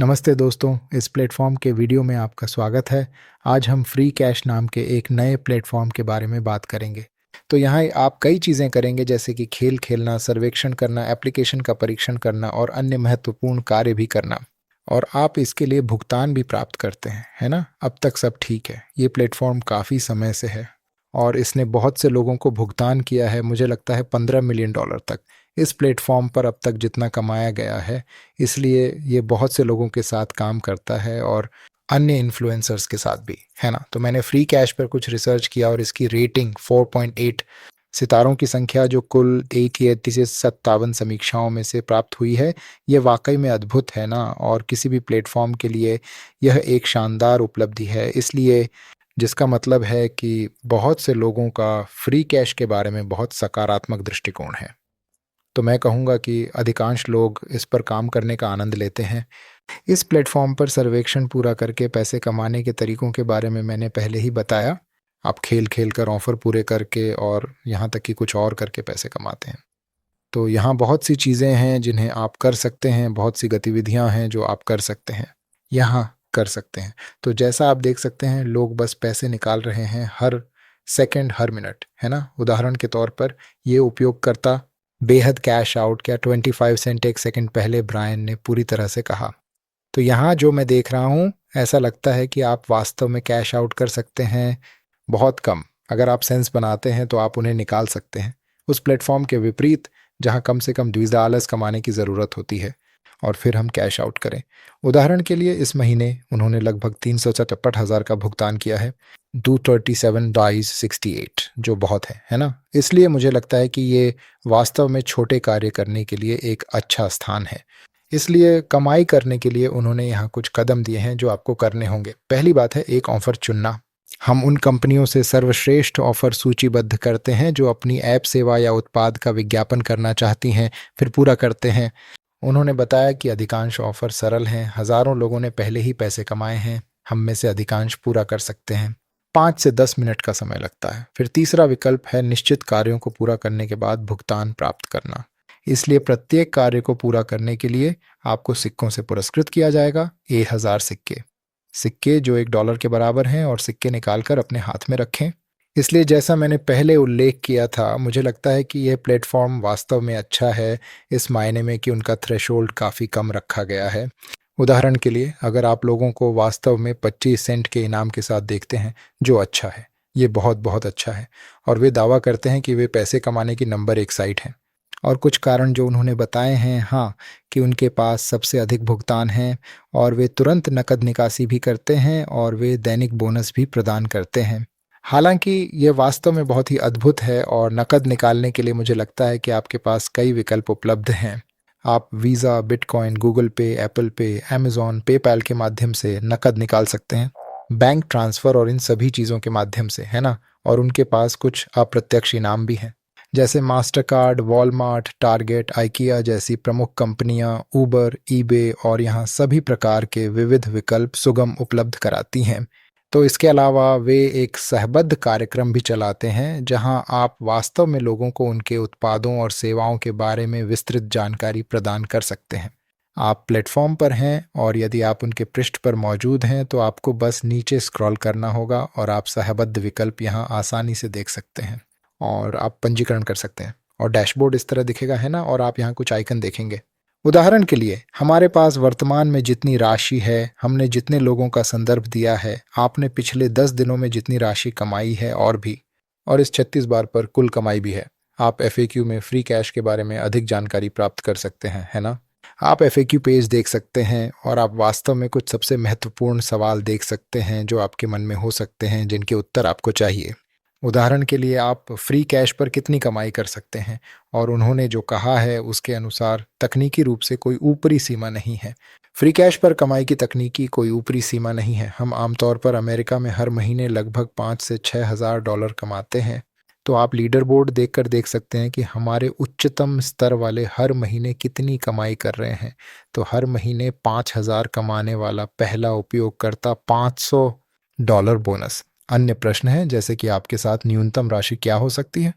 नमस्ते दोस्तों, इस प्लेटफॉर्म के वीडियो में आपका स्वागत है। आज हम फ्री कैश नाम के एक नए प्लेटफॉर्म के बारे में बात करेंगे। तो यहाँ आप कई चीज़ें करेंगे, जैसे कि खेल खेलना, सर्वेक्षण करना, एप्लीकेशन का परीक्षण करना और अन्य महत्वपूर्ण कार्य भी करना। और आप इसके लिए भुगतान भी प्राप्त करते हैं, है ना? अब तक सब ठीक है। ये प्लेटफॉर्म काफ़ी समय से है और इसने बहुत से लोगों को भुगतान किया है, मुझे लगता है $15 मिलियन तक। इस प्लेटफॉर्म पर अब तक जितना कमाया गया है, इसलिए ये बहुत से लोगों के साथ काम करता है और अन्य इन्फ्लुएंसर्स के साथ भी, है ना? तो मैंने फ्री कैश पर कुछ रिसर्च किया और इसकी रेटिंग 4.8 सितारों की संख्या जो कुल 80 से 57 समीक्षाओं में से प्राप्त हुई है, ये वाकई में अद्भुत है ना? और किसी भी प्लेटफॉर्म के लिए यह एक शानदार उपलब्धि है, इसलिए जिसका मतलब है कि बहुत से लोगों का फ्री कैश के बारे में बहुत सकारात्मक दृष्टिकोण है। तो मैं कहूँगा कि अधिकांश लोग इस पर काम करने का आनंद लेते हैं। इस प्लेटफॉर्म पर सर्वेक्षण पूरा करके पैसे कमाने के तरीकों के बारे में मैंने पहले ही बताया। आप खेल खेल कर, ऑफ़र पूरे करके और यहाँ तक कि कुछ और करके पैसे कमाते हैं। तो यहाँ बहुत सी चीज़ें हैं जिन्हें आप कर सकते हैं, बहुत सी गतिविधियाँ हैं जो आप कर सकते हैं, यहाँ कर सकते हैं। तो जैसा आप देख सकते हैं, लोग बस पैसे निकाल रहे हैं हर सेकंड, हर मिनट, है ना? उदाहरण के तौर पर ये उपयोगकर्ता बेहद कैश आउट क्या 25 सेंट एक सेकंड पहले ब्रायन ने पूरी तरह से कहा। तो यहाँ जो मैं देख रहा हूँ, ऐसा लगता है कि आप वास्तव में कैश आउट कर सकते हैं बहुत कम। अगर आप सेंस बनाते हैं तो आप उन्हें निकाल सकते हैं, उस प्लेटफॉर्म के विपरीत जहाँ कम से कम $20 कमाने की ज़रूरत होती है और फिर हम कैश आउट करें। उदाहरण के लिए इस महीने उन्होंने लगभग 354,000 का भुगतान किया है, 237.68, जो बहुत है ना? इसलिए मुझे लगता है कि ये वास्तव में छोटे कार्य करने के लिए एक अच्छा स्थान है। इसलिए कमाई करने के लिए उन्होंने यहाँ कुछ कदम दिए हैं जो आपको करने होंगे। पहली बात है एक ऑफ़र चुनना। हम उन कंपनियों से सर्वश्रेष्ठ ऑफ़र सूचीबद्ध करते हैं जो अपनी ऐप, सेवा या उत्पाद का विज्ञापन करना चाहती हैं, फिर पूरा करते हैं। उन्होंने बताया कि अधिकांश ऑफ़र सरल हैं, हज़ारों लोगों ने पहले ही पैसे कमाए हैं, हम में से अधिकांश पूरा कर सकते हैं। 5 से 10 मिनट का समय लगता है। फिर तीसरा विकल्प है निश्चित कार्यों को पूरा करने के बाद भुगतान प्राप्त करना। इसलिए प्रत्येक कार्य को पूरा करने के लिए आपको सिक्कों से पुरस्कृत किया जाएगा, 1000 सिक्के। सिक्के जो $1 के बराबर हैं, और सिक्के निकालकर अपने हाथ में रखें। इसलिए जैसा मैंने पहले उल्लेख किया था, मुझे लगता है कि यह प्लेटफॉर्म वास्तव में अच्छा है, इस मायने में कि उनका थ्रेशोल्ड काफ़ी कम रखा गया है। उदाहरण के लिए, अगर आप लोगों को वास्तव में 25 सेंट के इनाम के साथ देखते हैं, जो अच्छा है, ये बहुत बहुत अच्छा है, और वे दावा करते हैं कि वे पैसे कमाने की नंबर 1 साइट हैं। और कुछ कारण जो उन्होंने बताए हैं, हाँ, कि उनके पास सबसे अधिक भुगतान हैं और वे तुरंत नकद निकासी भी करते हैं और वे दैनिक बोनस भी प्रदान करते हैं। हालांकि ये वास्तव में बहुत ही अद्भुत है और नकद निकालने के लिए मुझे लगता है कि आपके पास कई विकल्प उपलब्ध हैं। आप वीज़ा, बिटकॉइन, गूगल पे, एप्पल पे, अमेज़ॉन, पेपैल के माध्यम से नकद निकाल सकते हैं, बैंक ट्रांसफ़र और इन सभी चीज़ों के माध्यम से, है ना? और उनके पास कुछ अप्रत्यक्ष इनाम भी हैं, जैसे मास्टरकार्ड, वॉलमार्ट, टारगेट, आइकिया जैसी प्रमुख कंपनियां, ऊबर, ईबे और यहाँ सभी प्रकार के विविध विकल्प सुगम उपलब्ध कराती हैं। तो इसके अलावा वे एक सहबद्ध कार्यक्रम भी चलाते हैं जहां आप वास्तव में लोगों को उनके उत्पादों और सेवाओं के बारे में विस्तृत जानकारी प्रदान कर सकते हैं। आप प्लेटफॉर्म पर हैं और यदि आप उनके पृष्ठ पर मौजूद हैं तो आपको बस नीचे स्क्रॉल करना होगा और आप सहबद्ध विकल्प यहाँ आसानी से देख सकते हैं और आप पंजीकरण कर सकते हैं। और डैशबोर्ड इस तरह दिखेगा, है ना? और आप यहाँ कुछ आइकन देखेंगे। उदाहरण के लिए, हमारे पास वर्तमान में जितनी राशि है, हमने जितने लोगों का संदर्भ दिया है, आपने पिछले 10 दिनों में जितनी राशि कमाई है और भी, और इस 36 बार पर कुल कमाई भी है। आप FAQ में फ्री कैश के बारे में अधिक जानकारी प्राप्त कर सकते हैं, है ना? आप FAQ पेज देख सकते हैं और आप वास्तव में कुछ सबसे महत्वपूर्ण सवाल देख सकते हैं जो आपके मन में हो सकते हैं, जिनके उत्तर आपको चाहिए। उदाहरण के लिए, आप फ्री कैश पर कितनी कमाई कर सकते हैं, और उन्होंने जो कहा है उसके अनुसार तकनीकी रूप से कोई ऊपरी सीमा नहीं है। फ्री कैश पर कमाई की तकनीकी कोई ऊपरी सीमा नहीं है। हम आमतौर पर अमेरिका में हर महीने लगभग 5 से 6,000 डॉलर कमाते हैं। तो आप लीडर बोर्ड देखकर देख सकते हैं कि हमारे उच्चतम स्तर वाले हर महीने कितनी कमाई कर रहे हैं। तो हर महीने 5,000 कमाने वाला पहला उपयोगकर्ता $500 बोनस। अन्य प्रश्न है, जैसे कि आपके साथ न्यूनतम राशि क्या हो सकती है?